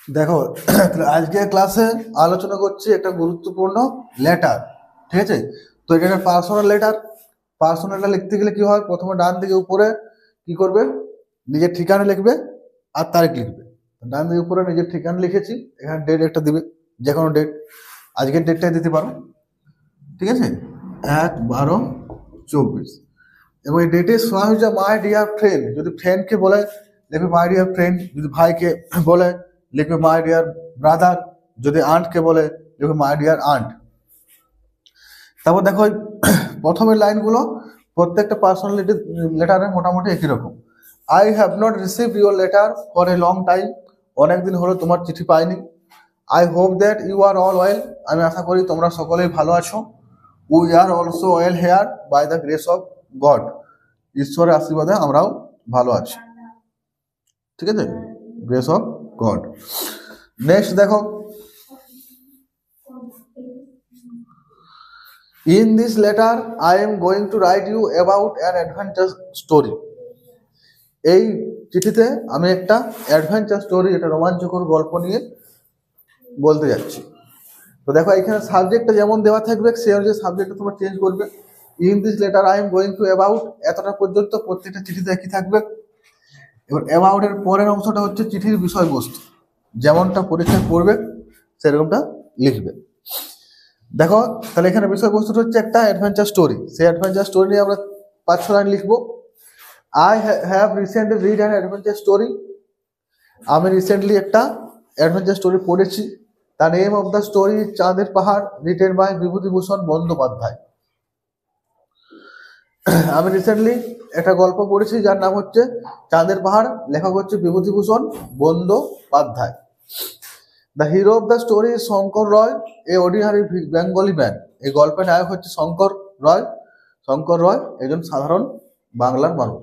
দেখো, আজকে ক্লাসে আলোচনা করছি একটা গুরুত্বপূর্ণ লেটার। ঠিক আছে, তো এটা একটা পার্সোনাল লেটার। পার্সোনালটা লিখতে গেলে কি হয়, প্রথমে ডান দিকে উপরে কি করবে, নিজের ঠিকানা লিখবে আর তারিখ লিখবে। ডান দিকে উপরে নিজের ঠিকানা লিখেছি, এখানে ডেট একটা দিবে, যে কোনো ডেট, আজকের ডেটটাই দিতে পারো। ঠিক আছে, 1/12/24। এবং এই ডেটে শোয়া হয়েছে মাই ডিয়ার ফ্রেন্ড, যদি ফ্রেন্ডকে বলে লিখবে মাই ডিয়ার ফ্রেন্ড, যদি ভাইকে বলে লিখবে মাই ডিয়ার ব্রাদার, যদি আন্টকে বলে লিখবে মাই ডিয়ার আন্ট। তারপর দেখো প্রথমের লাইনগুলো প্রত্যেকটা পার্সোনালিটি লেটারে মোটামুটি একই রকম। I have not received your letter for a long time, অনেকদিন হলো তোমার চিঠি পাইনি। I hope that you are all well, আমি আশা করি তোমরা সকলেই ভালো আছো। We are also well here by the grace of God, ঈশ্বরের আশীর্বাদে আমরাও ভালো আছি। ঠিক আছে, গ্রেস অফ গড। নেক্সট দেখো, in this letter I am going to write you about an adventure story. এই চিঠিতে আমি একটা অ্যাডভেঞ্চার স্টোরি, একটা রোমাঞ্চকর গল্প নিয়ে বলতে যাচ্ছি। তো দেখো এখানে সাবজেক্টটা যেমন দেওয়া থাকবে সে অনুযায়ী সাবজেক্টটা তোমরা চেঞ্জ করবে। In this letter I am going to about, এতটা পর্যন্ত প্রত্যেকটা চিঠিতে একই থাকবে। এবার অ্যাবাউট এর পরের অংশটা হচ্ছে চিঠির বিষয়বস্তু, যেমনটা পরীক্ষায় পড়বে সেরকমটা লিখবে। দেখো তাহলে এখানে বিষয়বস্তুটা হচ্ছে একটা অ্যাডভেঞ্চার স্টোরি, সেই অ্যাডভেঞ্চার স্টোরি নিয়ে আমরা 5-6 লাইন লিখবো। I have recently read an adventure story, আমি রিসেন্টলি একটা অ্যাডভেঞ্চার স্টোরি পড়েছি। The name of the story চাঁদের পাহাড়, রিটেন বাই বিভূতিভূষণ বন্দ্যোপাধ্যায়। আমি রিসেন্টলি একটা গল্প পড়েছি যার নাম হচ্ছে চাঁদের পাহাড়, লেখক হচ্ছে Bibhutibhushan Bandyopadhyay. The hero of the story is Shankar Roy, A ordinary Bengali man. এই গল্পের নায়ক হচ্ছে শঙ্কর রয়। শঙ্কর রয় একজন সাধারণ বাংলার মানুষ।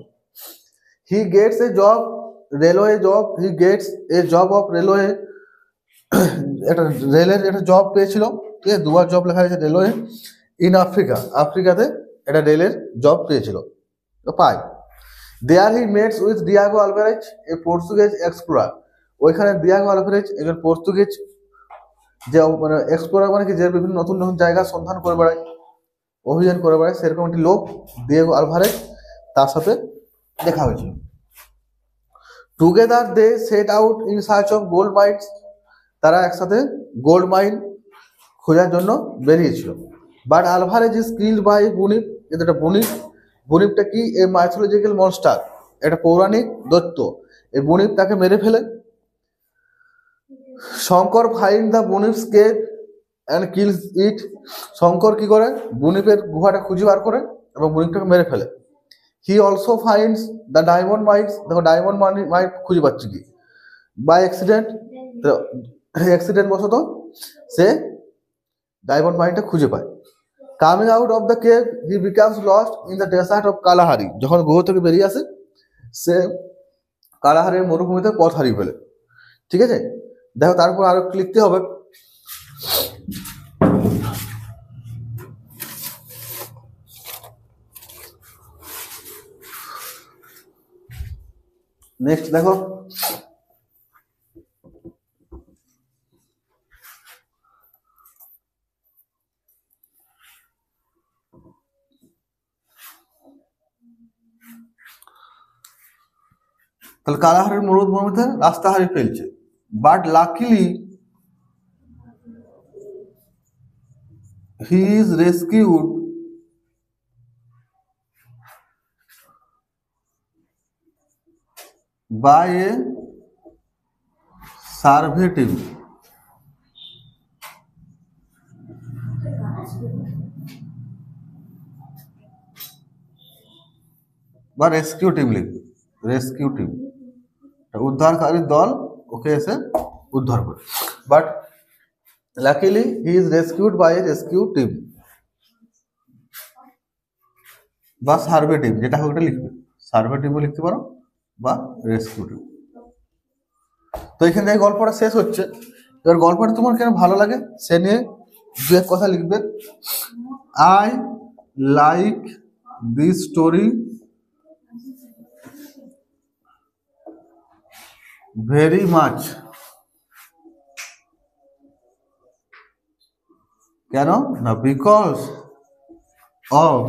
He gets A job, railway job, he gets A job of railway, একটা রেলের একটা জব পেয়েছিল। ঠিক আছে, দুবার জব লেখা হয়েছে রেলওয়ে। ইন আফ্রিকা, আফ্রিকাতে একটা রেলের জব পেয়েছিল, তো পাই। There he meets with Diego Alvarez, a Portuguese explorer. ওইখানে ডিয়াগো আলভারেজ একজন পর্তুগিজ, যে মানে এক্সপ্লোরার মানে কি, যে বিভিন্ন নতুন নতুন জায়গা সন্ধান করে বেড়ায়, অভিযান করে বেড়ায়, সেরকম একটি লোক ডিয়াগো আলভারেজ, তার সাথে দেখা হয়েছিল। Together they set out in search of gold mines, তারা একসাথে গোল্ড মাইন খোঁজার জন্য বেরিয়েছিল। But Alvarez is killed by bunyip, কিন্তু এটা বুনিপ, বুনিপটা কি, এ মাইথোলজিক্যাল মনস্টার, একটা পৌরাণিক দৈত্য। এই বুনিপ তাকে মেরে ফেলে। Shankar find the bunyips cave and kills it, Shankar কি করে, বুনিপের গুহাটা খুঁজে বার করে এবং বুনিপটাকে মেরে ফেলে। He also finds the diamond mines, দেখো ডায়মন্ড মাইন্ড খুঁজে পাচ্ছে কি, বাই অ্যাক্সিডেন্ট, অ্যাক্সিডেন্ট বশত সে ডায়মন্ড মাইনটা খুঁজে পায়। Coming out of the cave he becomes lost in the dessert of Kalahari, যখন গুহ থেকে বেরিয়ে আসে সে কালাহারের মরুভূমিতে পথ হারিয়ে ফেলে। ঠিক আছে, দেখো তারপর আরো লিখতে হবে। নেক্সট দেখো, তাহলে কালাহারের মরুভূমিতে রাস্তা হারিয়ে ফেলছে। But luckily he is rescued by a survey team, বা রেস্কিউ টিম লিখবে, রেস্কিউ টিম, উদ্ধারকারী দল ওকে এসে উদ্ধার করে। But luckily he is rescued by a rescue team বা সার্ভে টিম, যেটা হোক ওটা লিখবে, সার্ভে টিমও লিখতে পারো বা রেস্কিউ টিম। তো এখান থেকে গল্পটা শেষ হচ্ছে। এবার গল্পটা তোমার কেন ভালো লাগে সে নিয়ে দু এক কথা লিখবে। I like this story very much, কেন না because of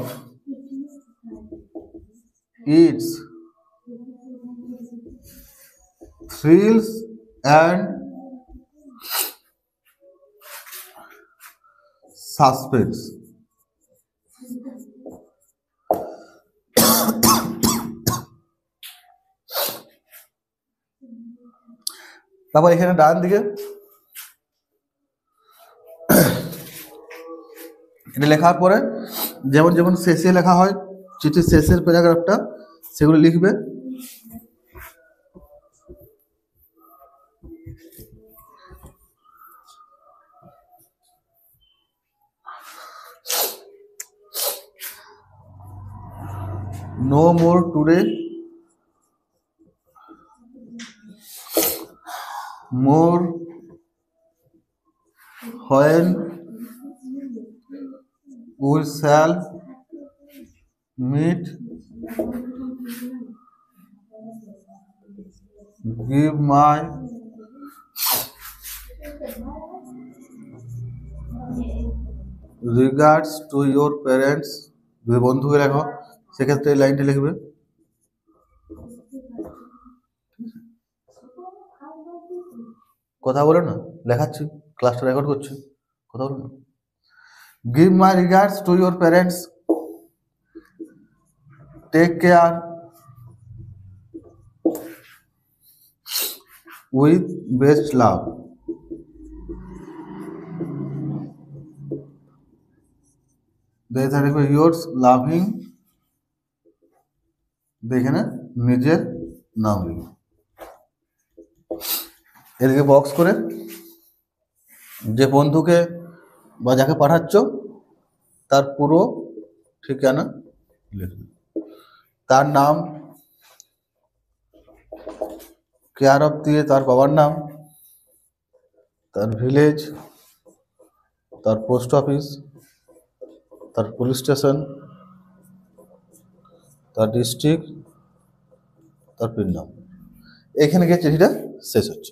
its thrills and suspense. তারপর এখানে ডান দিকে এটা লেখার পরে যেমন যেমন শেষে লেখা হয় চিঠির শেষের প্যারাগ্রাফটা সেগুলো লিখবে। No more today, more when we shall meet, give my regards to your parents। যদি বন্ধুকে লেখো সেক্ষেত্রে এই লাইনটি লিখবে। কথা বলো না, লেখাচ্ছি, ক্লাসটা রেকর্ড করছি, কথা বলো না। Give my regards to your parents, take care, with best love। yours loving, এখানে নিজের নাম লিখবে। এদিকে বক্স করে যে বন্ধুকে বা যাকে পাঠাচ্ছ তার পুরো ঠিকানা লিখবে, তার নাম, কেয়ার অফ দিয়ে তার বাবার নাম, তার ভিলেজ, তার পোস্ট অফিস, তার পুলিশ স্টেশন, তার ডিস্ট্রিক্ট, তার পিন নাম। এখানে গিয়ে চিঠিটা শেষ হচ্ছে।